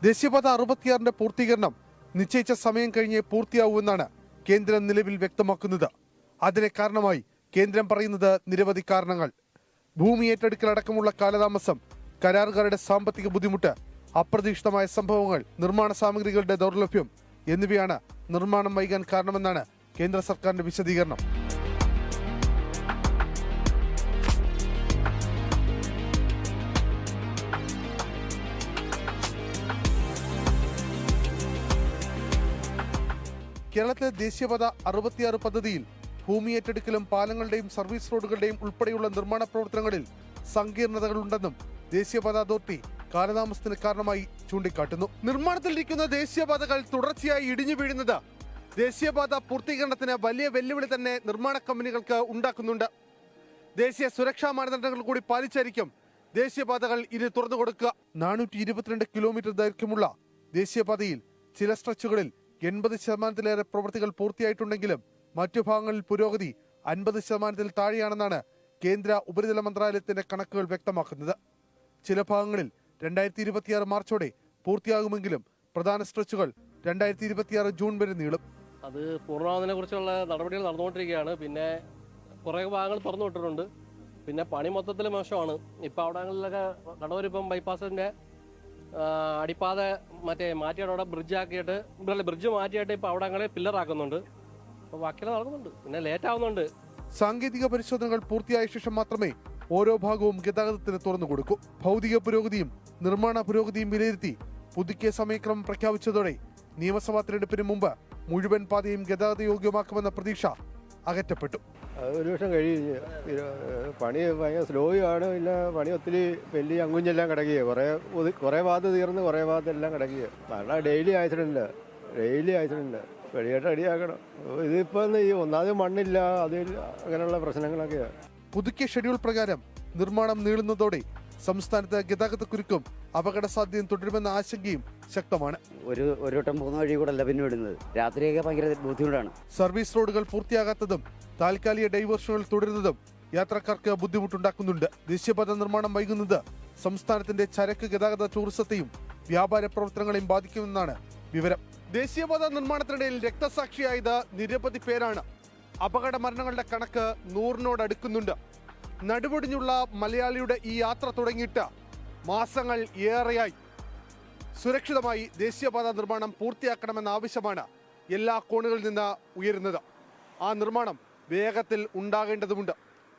ദേശീയപാത 66 പൂർത്തീകരണം നിശ്ചയിച്ച സമയം കഴിഞ്ഞേ പൂർത്തിയാവൂവെന്നാണ് കേന്ദ്രം നിലവിൽ വ്യക്തമാക്കുന്നത്. അതിന് കാരണമായി കേന്ദ്രം പറയുന്നത് നിരവധി കാരണങ്ങൾ. ഭൂമി ഏറ്റെടുക്കലടക്കമുള്ള കാലതാമസം, കരാറുകാരുടെ സാമ്പത്തിക ബുദ്ധിമുട്ട്, അപ്രതീക്ഷിതമായ സംഭവങ്ങൾ, നിർമ്മാണ സാമഗ്രികളുടെ ദൗർലഭ്യം എന്നിവയാണ് നിർമ്മാണം വൈകാൻ കാരണമെന്നാണ് കേന്ദ്ര സർക്കാരിന്റെ വിശദീകരണം. കേരളത്തിലെ ദേശീയപാത 66 പദ്ധതിയിൽ ഭൂമി ഏറ്റെടുക്കലും പാലങ്ങളുടെയും സർവീസ് റോഡുകളുടെയും ഉൾപ്പെടെയുള്ള നിർമ്മാണ പ്രവർത്തനങ്ങളിൽ സങ്കീർണതകളുണ്ടെന്നും ദേശീയപാത അതോറിറ്റി കാലതാമസത്തിന് കാരണമായി ചൂണ്ടിക്കാട്ടുന്നു. നിർമ്മാണത്തിലിരിക്കുന്ന ദേശീയപാതകൾ തുടർച്ചയായി ഇടിഞ്ഞു വീഴുന്നത് ദേശീയപാത പൂർത്തീകരണത്തിന് വലിയ വെല്ലുവിളി തന്നെ നിർമ്മാണ കമ്പനികൾക്ക് ഉണ്ടാക്കുന്നുണ്ട്. ദേശീയ സുരക്ഷാ മാനദണ്ഡങ്ങൾ കൂടി പാലിച്ചായിരിക്കും ദേശീയപാതകൾ ഇനി തുറന്നു കൊടുക്കുക. 422 കിലോമീറ്റർ ദൈർഘ്യമുള്ള ദേശീയപാതയിൽ ചില സ്ട്രെച്ചുകളിൽ 80% പ്രവൃത്തികൾ പൂർത്തിയായിട്ടുണ്ടെങ്കിലും മറ്റു ഭാഗങ്ങളിൽ പുരോഗതി 50% താഴെയാണെന്നാണ് കേന്ദ്ര ഉപരിതല മന്ത്രാലയത്തിന്റെ കണക്കുകൾ വ്യക്തമാക്കുന്നത്. ചില ഭാഗങ്ങളിൽ 2026 മാർച്ചോടെ പൂർത്തിയാകുമെങ്കിലും പ്രധാന സ്ട്രെച്ചുകൾ 2026 ജൂൺ വരെ നീളും. അത് പൂർണ്ണമാകുന്നതിനെ കുറിച്ചുള്ള നടപടികൾ നടന്നുകൊണ്ടിരിക്കുകയാണ്. പിന്നെ കുറേ ഭാഗങ്ങൾ തുറന്നു വിട്ടിട്ടുണ്ട്. പിന്നെ പണി മൊത്തത്തിൽ മോശമാണ്. ഇപ്പോൾ അവിടങ്ങളിലൊക്കെ കടവൂരിപ്പം ബൈപ്പാസിന്റെ അടിപ്പാത മാറ്റിയിട്ട് ബ്രിഡ്ജ് മാറ്റിയിട്ട് ഇപ്പോൾ അവിടങ്ങളെ പില്ലറാക്കുന്നുണ്ട്. അപ്പോൾ ബാക്കിയെല്ലാം നടക്കുന്നുണ്ട്. പിന്നെ ലേറ്റ് ആവുന്നുണ്ട്. സാങ്കേതിക പരിശോധനകൾ പൂർത്തിയായ ശേഷം മാത്രമേ ഓരോ ഭാഗവും ഗതാഗതത്തിന് തുറന്നു കൊടുക്കൂ. ഭൗതിക പുരോഗതിയും നിർമ്മാണ പുരോഗതിയും വിലയിരുത്തി പുതുക്കിയ സമയക്രമം പ്രഖ്യാപിച്ചതോടെ നിയമസഭാ തിരഞ്ഞെടുപ്പിന് മുമ്പ് മുഴുവൻ പാതയും ഗതാഗത യോഗ്യമാക്കുമെന്ന പ്രതീക്ഷ അകറ്റപ്പെട്ടു. ഒരു വർഷം കഴിഞ്ഞ് പണി ഭയങ്കര സ്ലോയാണ്. പിന്നെ പണി ഒത്തിരി വലിയ അങ്കുഞ്ഞെല്ലാം കിടക്കുക. കുറേ ഭാഗത്ത് തീർന്ന് കുറേ ഭാഗത്തെല്ലാം കിടക്കുക. കാരണം ഡെയിലി ആക്സിഡന്റ് വെളിയായിട്ട് റെഡിയാക്കണം. ഇതിപ്പോൾ ഈ ഒന്നാമത് മണ്ണില്ല, അതിൽ അങ്ങനെയുള്ള പ്രശ്നങ്ങളൊക്കെയാണ്. പുതുക്കിയ ഷെഡ്യൂൾ പ്രകാരം നിർമ്മാണം നീളുന്നതോടെ സംസ്ഥാനത്ത് ഗതാഗത കുരുക്കും അപകട സാധ്യതയും തുടരുമെന്ന ആശങ്കയും ശക്തമാണ്. ഒരു വട്ടം പോകുന്ന വഴി കൂടെ അല്ല പിന്നെ വിടുന്നത്. രാത്രിയൊക്കെ ഭയങ്കര ബുദ്ധിമുട്ടാണ്. സർവീസ് റോഡുകൾ പൂർത്തിയാകാത്തതും താൽക്കാലിക ഡൈവേർഷനുകൾ തുടരുന്നതും യാത്രക്കാർക്ക് ബുദ്ധിമുട്ടുണ്ടാക്കുന്നുണ്ട്. ദേശീയപാത നിർമ്മാണം വൈകുന്നത് സംസ്ഥാനത്തിന്റെ ചരക്ക് ഗതാഗത ടൂറിസത്തെയും വ്യാപാര പ്രവർത്തനങ്ങളെയും ബാധിക്കുമെന്നാണ് വിവരം. ദേശീയപാത നിർമ്മാണത്തിനിടയിൽ രക്തസാക്ഷിയായത് നിരവധി പേരാണ്. അപകട മരണങ്ങളുടെ കണക്ക് 100-നോടടുക്കുന്നുണ്ട്. നടുവൊടിഞ്ഞുള്ള മലയാളിയുടെ ഈ യാത്ര തുടങ്ങിയിട്ട് മാസങ്ങൾ ഏറെയായി. സുരക്ഷിതമായി ദേശീയപാത നിർമ്മാണം പൂർത്തിയാക്കണമെന്ന ആവശ്യമാണ് എല്ലാ കോണുകളിൽ നിന്ന് ഉയരുന്നത്. ആ നിർമ്മാണം വേഗത്തിൽ ഉണ്ടാകേണ്ടതുണ്ട്.